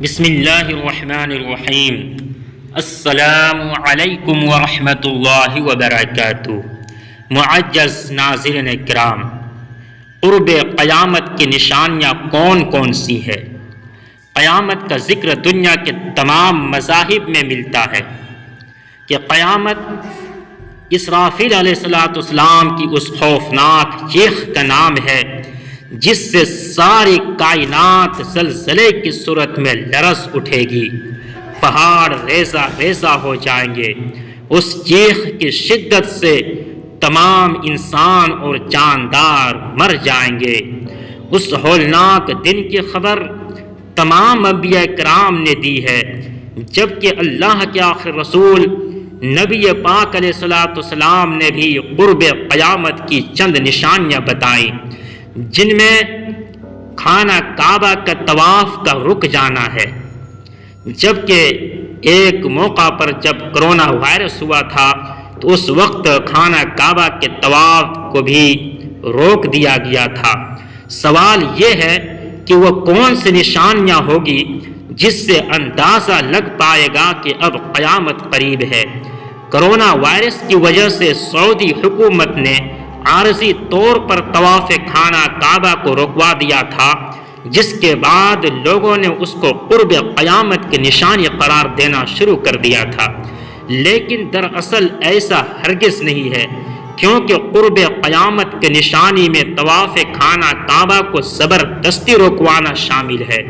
بسم اللہ الرحمن الرحیم۔ السلام علیکم ورحمۃ اللہ وبرکاتہ۔ معزز ناظرین کرام، قرب قیامت کی نشانیاں کون کون سی ہے؟ قیامت کا ذکر دنیا کے تمام مذاہب میں ملتا ہے کہ قیامت اسرافیل علیہ السلام کی اس خوفناک چیخ کا نام ہے جس سے ساری کائنات زلزلے کی صورت میں لرز اٹھے گی، پہاڑ ریزہ ریزہ ہو جائیں گے۔ اس چیخ کی شدت سے تمام انسان اور جاندار مر جائیں گے۔ اس ہولناک دن کی خبر تمام انبیاء کرام نے دی ہے، جبکہ اللہ کے آخر رسول نبی پاک علیہ السلام نے بھی قرب قیامت کی چند نشانیاں بتائیں، جن میں خانہ کعبہ کا طواف کا رک جانا ہے، جبکہ ایک موقع پر جب کرونا وائرس ہوا تھا تو اس وقت خانہ کعبہ کے طواف کو بھی روک دیا گیا تھا۔ سوال یہ ہے کہ وہ کون سی نشانیاں ہوگی جس سے اندازہ لگ پائے گا کہ اب قیامت قریب ہے۔ کرونا وائرس کی وجہ سے سعودی حکومت نے عارضی طور پر طواف خانہ کعبہ کو رکوا دیا تھا، جس کے بعد لوگوں نے اس کو قرب قیامت کی نشانی قرار دینا شروع کر دیا تھا، لیکن دراصل ایسا ہرگز نہیں ہے، کیونکہ قرب قیامت کی نشانی میں طواف خانہ کعبہ کو زبردستی رکوانا شامل ہے،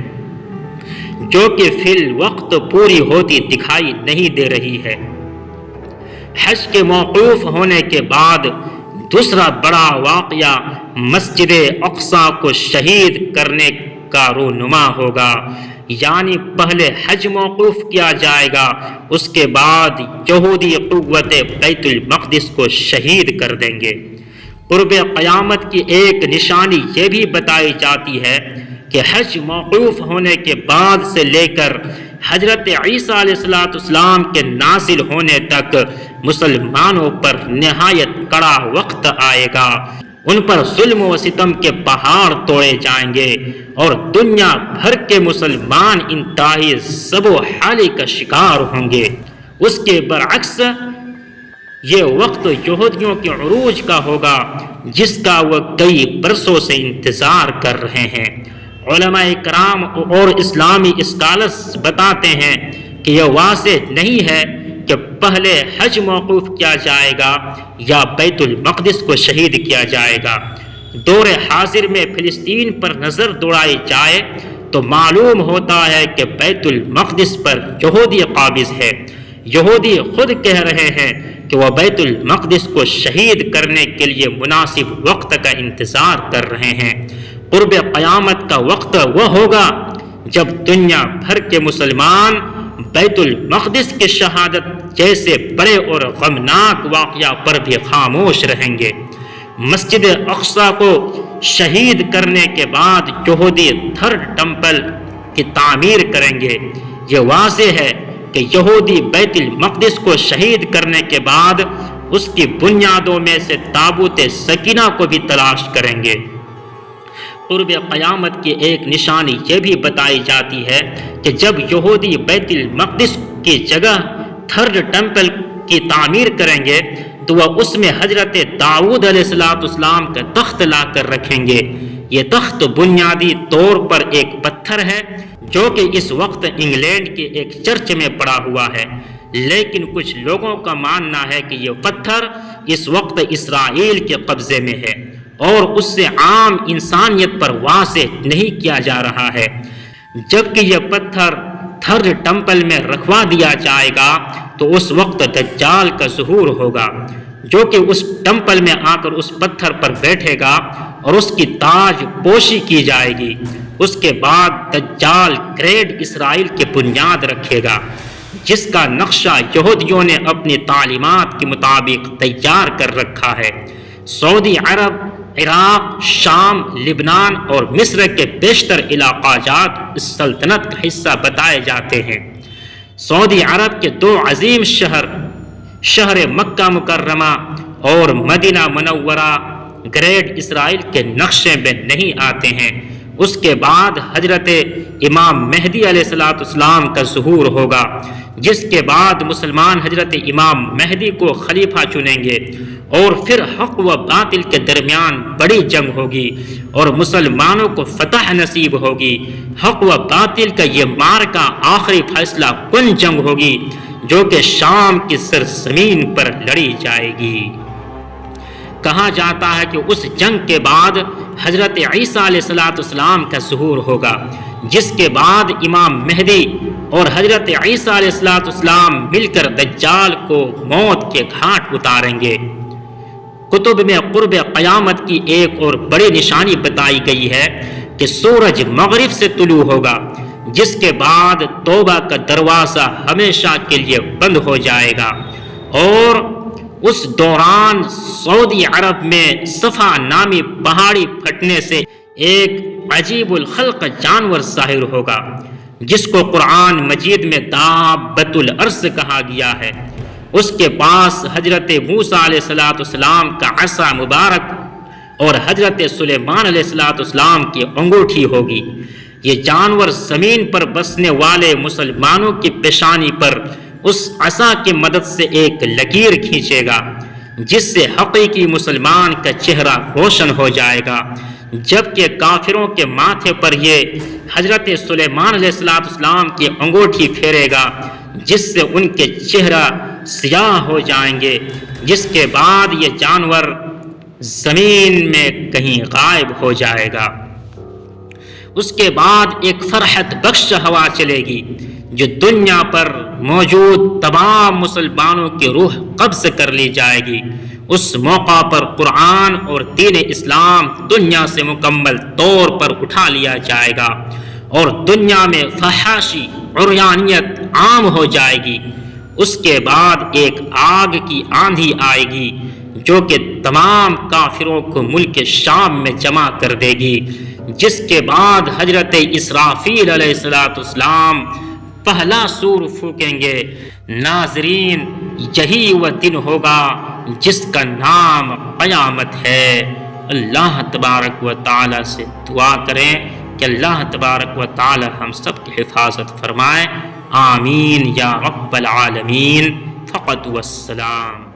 جو کہ فی الوقت پوری ہوتی دکھائی نہیں دے رہی ہے۔ حج کے موقوف ہونے کے بعد دوسرا بڑا واقعہ مسجد اقصی کو شہید کرنے کا رونما ہوگا، یعنی پہلے حج موقوف کیا جائے گا، اس کے بعد یہودی قوت بیت المقدس کو شہید کر دیں گے۔ قرب قیامت کی ایک نشانی یہ بھی بتائی جاتی ہے کہ حج موقوف ہونے کے بعد سے لے کر حضرت عیسیٰ علیہ السلام کے نازل ہونے تک مسلمانوں پر نہایت کڑا وقت آئے گا، ان پر ظلم و ستم کے پہاڑ توڑے جائیں گے اور دنیا بھر کے مسلمان انتہائی ضب و حالی کا شکار ہوں گے۔ اس کے برعکس یہ وقت یہودیوں کے عروج کا ہوگا، جس کا وہ کئی برسوں سے انتظار کر رہے ہیں۔ علماء کرام اور اسلامی اسکالرز بتاتے ہیں کہ یہ واضح نہیں ہے کہ پہلے حج موقوف کیا جائے گا یا بیت المقدس کو شہید کیا جائے گا۔ دور حاضر میں فلسطین پر نظر دوڑائی جائے تو معلوم ہوتا ہے کہ بیت المقدس پر یہودی قابض ہے۔ یہودی خود کہہ رہے ہیں کہ وہ بیت المقدس کو شہید کرنے کے لیے مناسب وقت کا انتظار کر رہے ہیں۔ قرب قیامت کا وقت وہ ہوگا جب دنیا بھر کے مسلمان بیت المقدس کی شہادت جیسے بڑے اور غمناک واقعہ پر بھی خاموش رہیں گے۔ مسجد اقصی کو شہید کرنے کے بعد یہودی تھرڈ ٹیمپل کی تعمیر کریں گے۔ یہ واضح ہے کہ یہودی بیت المقدس کو شہید کرنے کے بعد اس کی بنیادوں میں سے تابوت سکینہ کو بھی تلاش کریں گے۔ قرب قیامت کی ایک نشانی یہ بھی بتائی جاتی ہے کہ جب یہودی بیت المقدس کی جگہ تھرڈ ٹیمپل کی تعمیر کریں گے تو وہ اس میں حضرت داؤد علیہ السلام کا تخت لا کر رکھیں گے۔ یہ تخت بنیادی طور پر ایک پتھر ہے جو کہ اس وقت انگلینڈ کے ایک چرچ میں پڑا ہوا ہے، لیکن کچھ لوگوں کا ماننا ہے کہ یہ پتھر اس وقت اسرائیل کے قبضے میں ہے اور اس سے عام انسانیت پر واضح نہیں کیا جا رہا ہے۔ جبکہ یہ پتھر تھرڈ ٹیمپل میں رکھوا دیا جائے گا تو اس وقت دجال کا ظہور ہوگا، جو کہ اس ٹیمپل میں آ کر اس پتھر پر بیٹھے گا اور اس کی تاج پوشی کی جائے گی۔ اس کے بعد دجال گریٹ اسرائیل کی بنیاد رکھے گا، جس کا نقشہ یہودیوں نے اپنی تعلیمات کے مطابق تیار کر رکھا ہے۔ سعودی عرب، عراق، شام، لبنان اور مصر کے بیشتر علاقہ جات اس سلطنت کا حصہ بتائے جاتے ہیں۔ سعودی عرب کے دو عظیم شہر مکہ مکرمہ اور مدینہ منورہ گریٹ اسرائیل کے نقشے میں نہیں آتے ہیں۔ اس کے بعد حضرت امام مہدی علیہ السلام کا ظہور ہوگا، جس کے بعد مسلمان حضرت امام مہدی کو خلیفہ چنیں گے، اور پھر حق و باطل کے درمیان بڑی جنگ ہوگی اور مسلمانوں کو فتح نصیب ہوگی۔ حق و باطل کا یہ معرکہ آخری فیصلہ کن جنگ ہوگی جو کہ شام کی سرزمین پر لڑی جائے گی۔ کہا جاتا ہے کہ اس جنگ کے بعد حضرت عیسیٰ علیہ السلام کا ظہور ہوگا، جس کے بعد امام مہدی اور حضرت عیسیٰ علیہ السلام مل کر دجال کو موت کے گھاٹ اتاریں گے۔ کتب میں قرب قیامت کی ایک اور بڑی نشانی بتائی گئی ہے کہ سورج مغرب سے طلوع ہوگا، جس کے بعد توبہ کا دروازہ ہمیشہ کے لیے بند ہو جائے گا، اور اس دوران سعودی عرب میں صفا نامی پہاڑی پھٹنے سے ایک عجیب الخلق جانور ظاہر ہوگا، جس کو قرآن مجید میں دابۃ الارض کہا گیا ہے۔ اس کے پاس حضرت موسیٰ علیہ السلام کا عصا مبارک اور حضرت سلیمان علیہ السلام کی انگوٹھی ہوگی۔ یہ جانور زمین پر بسنے والے مسلمانوں کی پیشانی پر اس عصا کی مدد سے ایک لکیر کھینچے گا، جس سے حقیقی مسلمان کا چہرہ روشن ہو جائے گا، جبکہ کافروں کے ماتھے پر یہ حضرت سلیمان علیہ السلام کی انگوٹھی پھیرے گا، جس سے ان کے چہرہ سیاہ ہو جائیں گے، جس کے بعد یہ جانور زمین میں کہیں غائب ہو جائے گا۔ اس کے بعد ایک فرحت بخش ہوا چلے گی جو دنیا پر موجود تمام مسلمانوں کی روح قبض کر لی جائے گی۔ اس موقع پر قرآن اور دین اسلام دنیا سے مکمل طور پر اٹھا لیا جائے گا اور دنیا میں فحاشی عریانیت عام ہو جائے گی۔ اس کے بعد ایک آگ کی آندھی آئے گی جو کہ تمام کافروں کو ملک شام میں جمع کر دے گی، جس کے بعد حضرت اسرافیل علیہ السلام پہلا سور پھونکیں گے۔ ناظرین، یہی وہ دن ہوگا جس کا نام قیامت ہے۔ اللہ تبارک و تعالی سے دعا کریں کہ اللہ تبارک و تعالی ہم سب کی حفاظت فرمائے۔ آمین یا رب العالمین۔ فقط والسلام۔